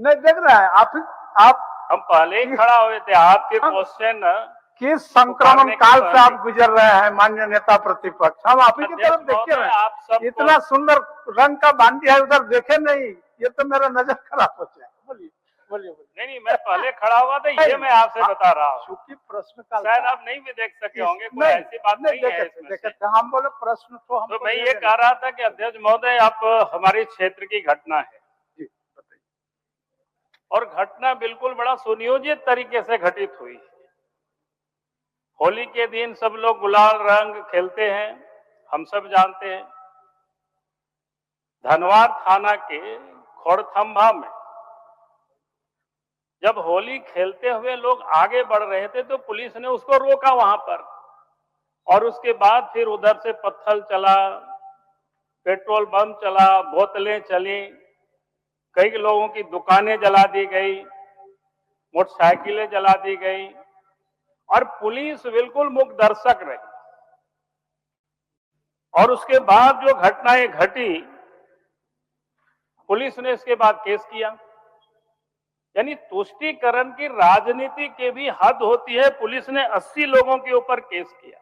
नहीं देख रहा है आप हम पहले ही खड़ा हुए थे, आपके क्वेश्चन किस संक्रमण काल से आप गुजर रहे हैं माननीय नेता प्रतिपक्ष। हम आप ही की तरफ देखे रहे आप सब इतना सुंदर रंग का बांडिया है, उधर देखे नहीं, ये तो मेरा नजर खराब हो जाए। बोलिए बोलिए बोलिए। नहीं, मैं पहले खड़ा हुआ था, ये मैं आपसे बता रहा हूँ। चूंकि प्रश्न काल शायद आप नहीं भी देख सके होंगे, कोई ऐसी बात नहीं है इसमें। हम बोले प्रश्न तो मैं ये कह रहा था कि अध्यक्ष महोदय, आप हमारे क्षेत्र की घटना है जी बताइए। और घटना बिल्कुल बड़ा सुनियोजित तरीके से घटित हुई। होली के दिन सब लोग गुलाल रंग खेलते हैं, हम सब जानते हैं। धनवार थाना के खोड़थंभा में जब होली खेलते हुए लोग आगे बढ़ रहे थे तो पुलिस ने उसको रोका वहां पर, और उसके बाद फिर उधर से पत्थर चला, पेट्रोल बम चला, बोतलें चली, कई लोगों की दुकानें जला दी गई, मोटरसाइकिलें जला दी गई, और पुलिस बिल्कुल मूक दर्शक रही। और उसके बाद जो घटनाएं घटी, पुलिस ने इसके बाद केस किया। यानी तुष्टीकरण की राजनीति के भी हद होती है। पुलिस ने 80 लोगों के ऊपर केस किया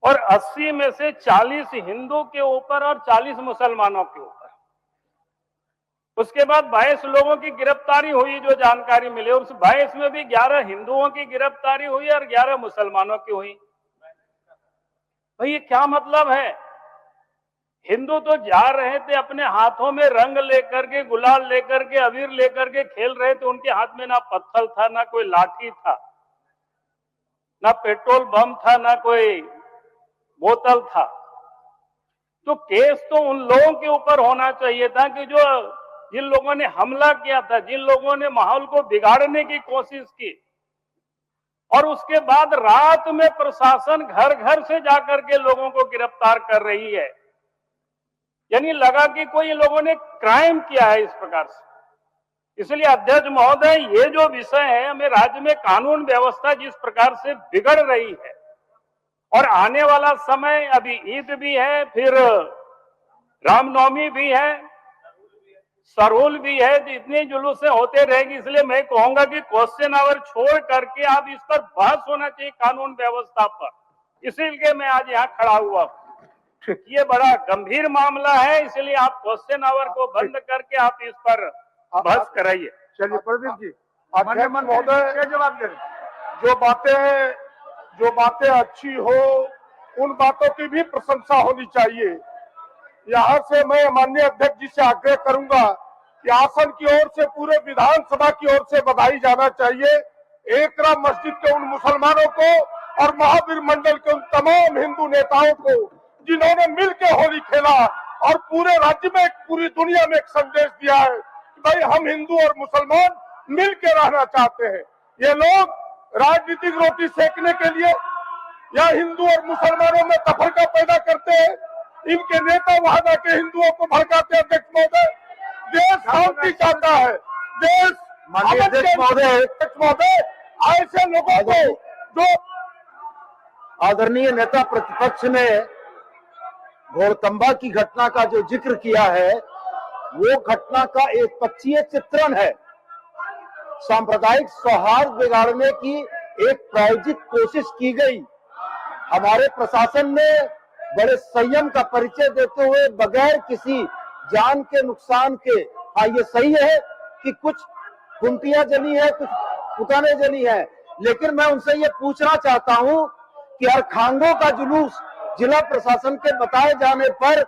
और 80 में से 40 हिंदू के ऊपर और 40 मुसलमानों के ऊपर। उसके बाद 22 लोगों की गिरफ्तारी हुई, जो जानकारी मिली। उस 22 में भी 11 हिंदुओं की गिरफ्तारी हुई और 11 मुसलमानों की हुई। भाई ये क्या मतलब है? हिंदू तो जा रहे थे अपने हाथों में रंग लेकर के, गुलाल लेकर के, अबीर लेकर के खेल रहे थे। उनके हाथ में ना पत्थर था, ना कोई लाठी था, ना पेट्रोल बम था, ना कोई बोतल था। तो केस तो उन लोगों के ऊपर होना चाहिए था कि जो जिन लोगों ने हमला किया था, जिन लोगों ने माहौल को बिगाड़ने की कोशिश की। और उसके बाद रात में प्रशासन घर घर से जाकर के लोगों को गिरफ्तार कर रही है। यानी लगा कि कोई लोगों ने क्राइम किया है इस प्रकार से। इसलिए अध्यक्ष महोदय, ये जो विषय है, हमें राज्य में कानून व्यवस्था जिस प्रकार से बिगड़ रही है, और आने वाला समय, अभी ईद भी है, फिर रामनवमी भी है, सरहुल भी है, तो इतने जुलूसें होते रहेंगी। इसलिए मैं कहूंगा कि क्वेश्चन आवर छोड़ करके आप इस पर बहस होना चाहिए, कानून व्यवस्था पर। इसीलिए मैं आज यहाँ खड़ा हुआ हूँ। ये बड़ा गंभीर मामला है, इसलिए आप क्वेश्चन आवर को बंद करके आप इस पर बहस कराइए। चलिए प्रदीप जी, माननीय महोदय जवाब दे। जो बातें अच्छी हो, उन बातों की भी प्रशंसा होनी चाहिए। यहाँ से मैं माननीय अध्यक्ष जी से आग्रह करूंगा कि आसन की ओर से, पूरे विधानसभा की ओर से बधाई जाना चाहिए एकरा मस्जिद के उन मुसलमानों को और महावीर मंडल के उन तमाम हिंदू नेताओं को जिन्होंने मिलकर होली खेला और पूरे राज्य में, पूरी दुनिया में एक संदेश दिया है कि भाई हम हिंदू और मुसलमान मिलकर रहना चाहते हैं। ये लोग राजनीतिक रोटी सेकने के लिए या हिंदू और मुसलमानों में तफरका पैदा करते हैं। इनके नेता वहां जाके हिंदुओं को भड़काते हैं। अध्यक्ष महोदय, देश शांति चाहता है, देश महोदय, ऐसे लोगों को जो आदरणीय नेता प्रतिपक्ष ने घोड़तंबा की घटना का जो जिक्र किया है, वो घटना का एक पक्षीय चित्रण है। सांप्रदायिक सौहार्द बिगाड़ने की एक प्रायोजित कोशिश की गई। हमारे प्रशासन ने बड़े संयम का परिचय देते हुए बगैर किसी जान के नुकसान के, हाँ ये सही है कि कुछ कुंटियां जली है, कुछ पुताने जली है, लेकिन मैं उनसे ये पूछना चाहता हूं कि अरखांगों का जुलूस जिला प्रशासन के बताए जाने पर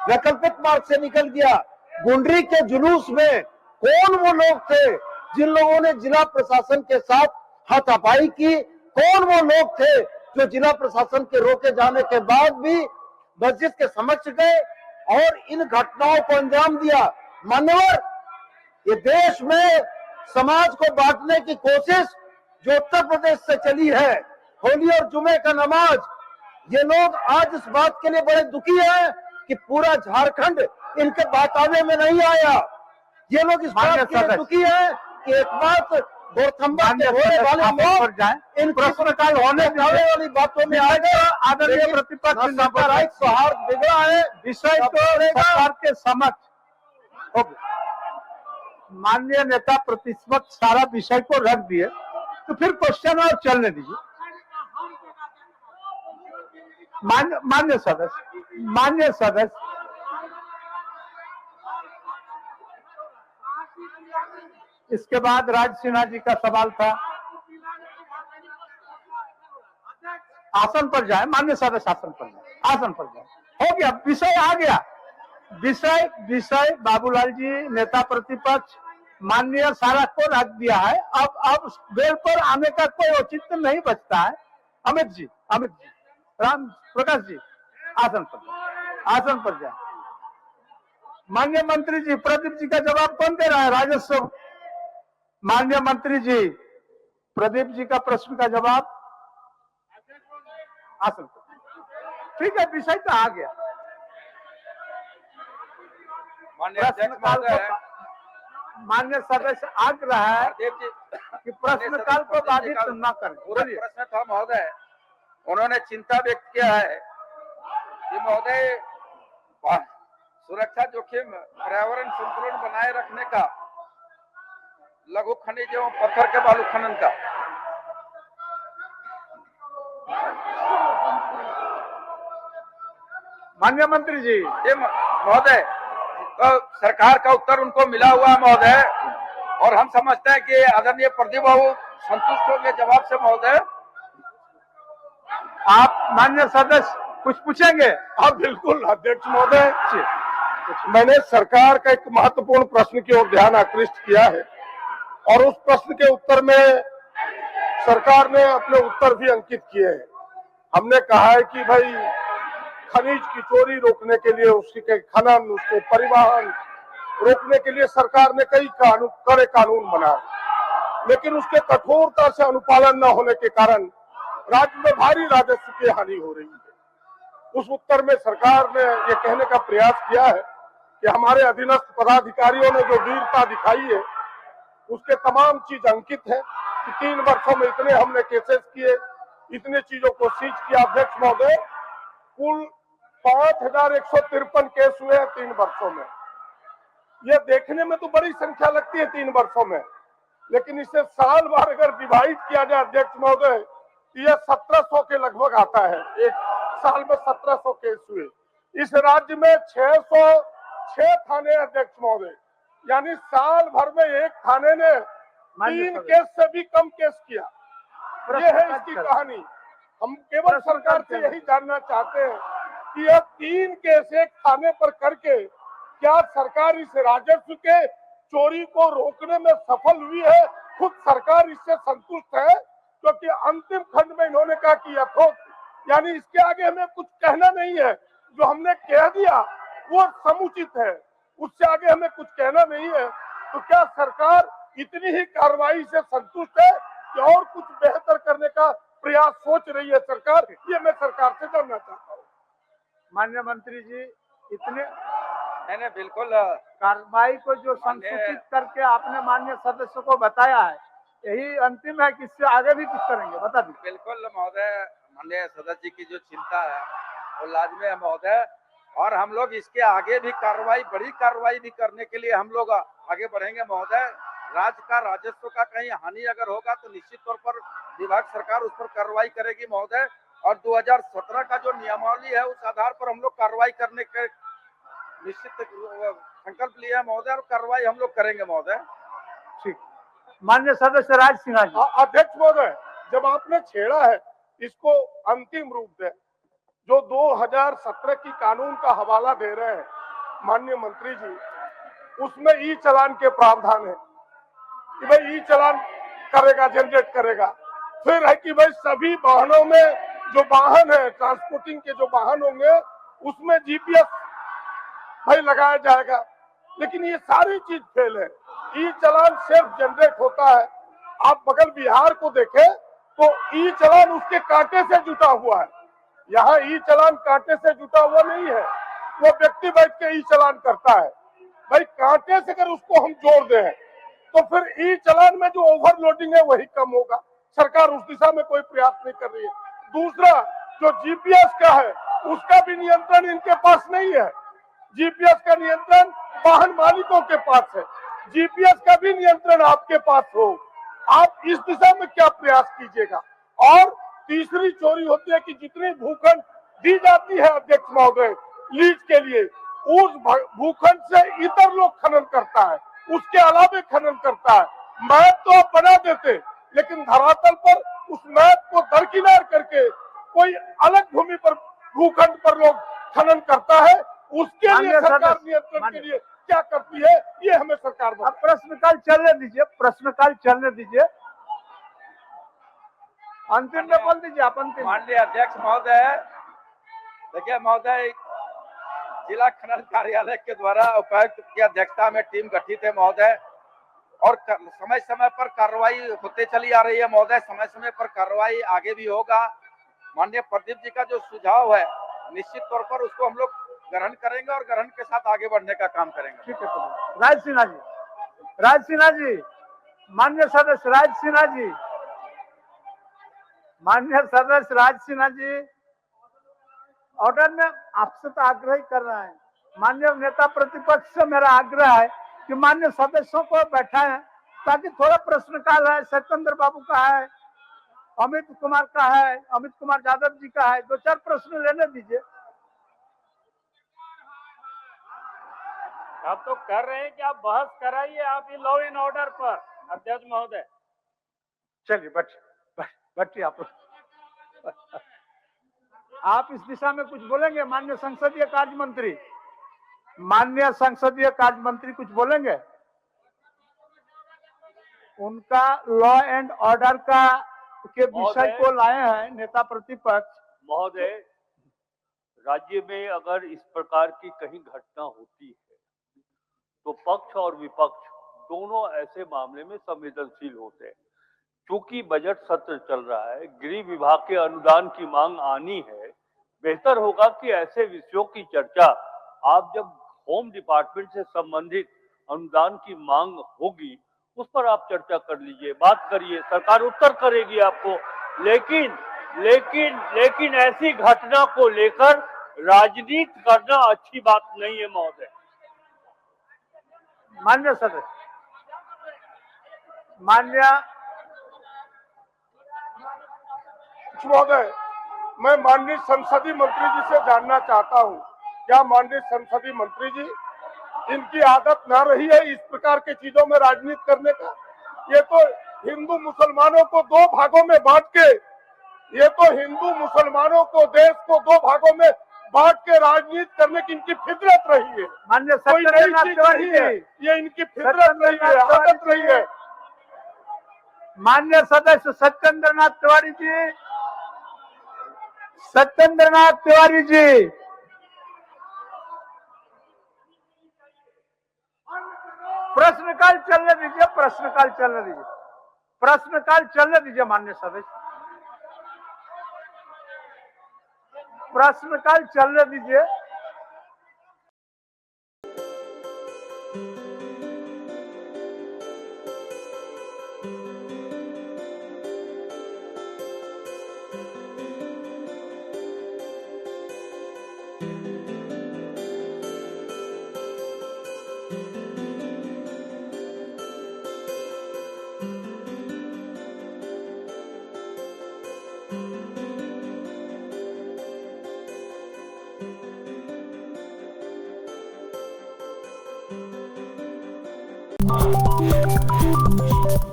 वैकल्पिक मार्ग से निकल गया। गुंडरी के जुलूस में कौन वो लोग थे जिन लोगों ने जिला प्रशासन के साथ हाथापाई की? कौन वो लोग थे जो जिला प्रशासन के रोके जाने के बाद भी मस्जिद के समक्ष गए और इन घटनाओं को अंजाम दिया? मान्यवर, ये देश में समाज को बांटने की कोशिश जो उत्तर प्रदेश से चली है, होली और जुमे का नमाज, ये लोग आज इस बात के लिए बड़े दुखी हैं कि पूरा झारखंड इनके बहकावे में नहीं आया। ये लोग इस बात के लिए दुखी हैं कि एक बात घोड़थंबा के होने वाले लोग इन प्रश्नकाल होने वाली बातों में आएगा। आदरणीय प्रतिपक्ष सांप्रदायिक सौहार्द बिगड़ा है, विषय तो सरकार के समक्ष माननीय नेता प्रतिपक्ष सारा विषय को रख दिए, तो फिर क्वेश्चन और चलने दीजिए। मान्य सदस्य इसके बाद राज सिन्हा जी का सवाल था। आसन पर जाए मान्य सदस्य, आसन पर जाए। हो गया, विषय आ गया। विषय बाबूलाल जी नेता प्रतिपक्ष माननीय सारा को रख दिया है। अब बेल पर आने का कोई औचित्य नहीं बचता है। अमित जी, राम प्रकाश जी, आसन पर जाए। माननीय मंत्री जी, प्रदीप जी का जवाब कौन दे रहा है? राजस्व माननीय मंत्री जी, प्रदीप जी का प्रश्न का जवाब आसन पर। ठीक है, विषय तो आ गया। मान्य सदस्य आग्रह है कि प्रश्नकाल को बाधित न करें। प्रश्न था महोदय, उन्होंने चिंता व्यक्त किया है कि महोदय सुरक्षा जोखिम, पर्यावरण संतुलन बनाए रखने का, लघु खनिज एवं पत्थर के बालू खनन का। माननीय मंत्री जी, ये महोदय, तो सरकार का उत्तर उनको मिला हुआ है महोदय, और हम समझते हैं कि आदरणीय प्रदीप बाबू संतुष्ट होंगे जवाब से महोदय। आप माननीय सदस्य कुछ पूछेंगे? हाँ बिल्कुल अध्यक्ष महोदय, मैंने सरकार का एक महत्वपूर्ण प्रश्न की ओर ध्यान आकृष्ट किया है, और उस प्रश्न के उत्तर में सरकार ने अपने उत्तर भी अंकित किए हैं। हमने कहा है कि भाई खनिज की चोरी रोकने के लिए, उसके खनन, उसके परिवहन रोकने के लिए सरकार ने कई कड़े कानून बनाए, लेकिन उसके कठोरता से अनुपालन न होने के कारण राज्य में भारी राजस्व की हानि हो रही है। उस उत्तर में सरकार ने ये कहने का प्रयास किया है कि हमारे अधीनस्थ पदाधिकारियों ने जो वीरता दिखाई है, उसके तमाम चीज अंकित है कि 3 वर्षों में इतने हमने केसेस किए, इतने चीजों को सीज किया। अध्यक्ष महोदय, कुल 5153 केस हुए हैं 3 वर्षों में। ये देखने में तो बड़ी संख्या लगती है 3 वर्षों में, लेकिन इसे साल भर अगर डिवाइड किया जाए अध्यक्ष महोदय, तो यह 1700 के लगभग आता है। एक साल में 1700 केस हुए। इस राज्य में 606 थाने अध्यक्ष महोदय, यानी साल भर में एक थाने ने 3 केस से भी कम केस किया। ये है इसकी कहानी। हम केवल सरकार से यही जानना चाहते हैं कि यह 3 केस एक थाने पर करके क्या सरकार इस राजस्व के चोरी को रोकने में सफल हुई है? खुद सरकार इससे संतुष्ट है? क्योंकि अंतिम खंड में इन्होंने कहा कि यथोक्त, यानी इसके आगे हमें कुछ कहना नहीं है। जो हमने कह दिया वो समुचित है, उससे आगे हमें कुछ कहना नहीं है। तो क्या सरकार इतनी ही कार्रवाई से संतुष्ट है कि और कुछ बेहतर करने का प्रयास सोच रही है सरकार? ये मैं सरकार से जानना चाहता हूँ। माननीय मंत्री जी, इतने नहीं बिल्कुल कार्रवाई को जो संसूचित करके आपने माननीय सदस्य को बताया है, यही अंतिम है कि इससे आगे भी कुछ करेंगे? बता दीजिए। बिल्कुल महोदय, माननीय सदस्य जी की जो चिंता है वो लाजमी है महोदय, और हम लोग इसके आगे भी कार्रवाई, बड़ी कार्रवाई भी करने के लिए हम लोग आगे बढ़ेंगे महोदय। राज्य का राजस्व का कहीं हानि अगर होगा तो निश्चित तौर पर विभाग सरकार उस पर कार्रवाई करेगी महोदय, और 2017 का जो नियमावली है उस आधार पर हम लोग कार्रवाई करने के निश्चित संकल्प लिया है महोदय, और कार्रवाई हम लोग करेंगे महोदय। ठीक, माननीय सदस्य राज सिन्हा जी। अध्यक्ष महोदय, जब आपने छेड़ा है इसको अंतिम रूप दे, जो 2017 की कानून का हवाला दे रहे हैं माननीय मंत्री जी, उसमें ई चालान के प्रावधान है कि भाई ई चालान करेगा, जनरेट करेगा। फिर है कि भाई सभी वाहनों में, जो वाहन है ट्रांसपोर्टिंग के जो वाहन होंगे, उसमें जीपीएस भाई लगाया जाएगा। लेकिन ये सारी चीज फेल है। ई चालान सिर्फ जनरेट होता है। आप बगल बिहार को देखें तो ई चालान उसके कांटे से जुटा हुआ है। यहाँ ई चालान कांटे से जुटा हुआ नहीं है, वो व्यक्ति बैठ के ई चालान करता है। भाई कांटे से अगर उसको हम जोड़ दें तो फिर ई चालान में जो ओवरलोडिंग है वही कम होगा। सरकार उस दिशा में कोई प्रयास नहीं कर रही है। दूसरा, जो जीपीएस का है उसका भी नियंत्रण इनके पास नहीं है। जीपीएस का नियंत्रण वाहन मालिकों के पास है। जीपीएस का भी नियंत्रण आपके पास हो। आप इस दिशा में क्या प्रयास कीजिएगा। और तीसरी चोरी होती है कि जितनी भूखंड दी जाती है अध्यक्ष महोदय लीज के लिए, उस भूखंड से इतर लोग खनन करता है, उसके अलावे खनन करता है। मैप तो आप बना देते, लेकिन धरातल पर उस मैप को दरकिनार करके कोई अलग भूमि पर भूखंड पर लोग खनन करता है। उसके लिए माननीय सरकार सदस्य, नियंत्रण के लिए क्या करती है, ये हमें सरकार अब प्रश्नकाल चलने दीजिए, प्रश्नकाल चलने दीजिए। अंतिम में बोल दीजिए आप, अंतिम। माननीय अध्यक्ष महोदय, देखिए महोदय, जिला खनन कार्यालय के द्वारा उपायुक्त की अध्यक्षता में टीम गठित है महोदय, और समय समय पर कार्रवाई होते चली आ रही है महोदय। समय समय पर कार्रवाई आगे भी होगा। माननीय प्रदीप जी का जो सुझाव है, निश्चित तौर पर उसको हम लोग ग्रहण करेंगे और ग्रहण के साथ आगे बढ़ने का काम करेंगे। ठीक है, तो राज सिन्हा जी, राज सिन्हा जी, माननीय सदस्य राज सिन्हा जी, माननीय सदस्य राज सिन्हा जी, ऑर्डर में आपसे तो आग्रह ही कर रहा है। माननीय नेता प्रतिपक्ष से मेरा आग्रह है कि माननीय सदस्यों को बैठाएं ताकि थोड़ा प्रश्नकाल है, सत्येंद्र बाबू का है, अमित कुमार का है, अमित कुमार यादव जी का है, 2-4 प्रश्न लेने दीजिए। आप तो कर रहे हैं कि आप बहस कराइए आप ये लॉ एंड ऑर्डर पर, अध्यक्ष महोदय। चलिए बैठिए आप इस दिशा में कुछ बोलेंगे? माननीय संसदीय कार्य मंत्री, माननीय संसदीय कार्य मंत्री कुछ बोलेंगे? उनका लॉ एंड ऑर्डर का के विषय को लाए हैं नेता प्रतिपक्ष महोदय। राज्य में अगर इस प्रकार की कहीं घटना होती है तो पक्ष और विपक्ष दोनों ऐसे मामले में संवेदनशील होते हैं। क्योंकि बजट सत्र चल रहा है, गृह विभाग के अनुदान की मांग आनी है, बेहतर होगा कि ऐसे विषयों की चर्चा आप जब होम डिपार्टमेंट से संबंधित अनुदान की मांग होगी उस पर आप चर्चा कर लीजिए, बात करिए, सरकार उत्तर करेगी आपको। लेकिन ऐसी घटना को लेकर राजनीति करना अच्छी बात नहीं है महोदय। माननीय सदस्य, माननीय महोदय, मैं माननीय संसदीय मंत्री जी से जानना चाहता हूं, क्या माननीय संसदीय मंत्री जी, इनकी आदत ना रही है इस प्रकार के चीजों में राजनीति करने का? ये तो हिंदू मुसलमानों को दो भागों में बांट के, ये तो हिंदू मुसलमानों को, देश को दो भागों में बांट के राजनीति करने की इनकी फितरत रही है। माननीय कोई नई चीज नहीं है, ये इनकी फितरत रही है, आदत रही है। माननीय सदस्य सत्येंद्र नाथ तिवारी जी, सत्येंद्र नाथ तिवारी जी, प्रश्नकाल चलने दीजिए, प्रश्नकाल चलने दीजिए, प्रश्नकाल चलने दीजिए। माननीय सदस्य, प्रश्नकाल चलने दीजिए।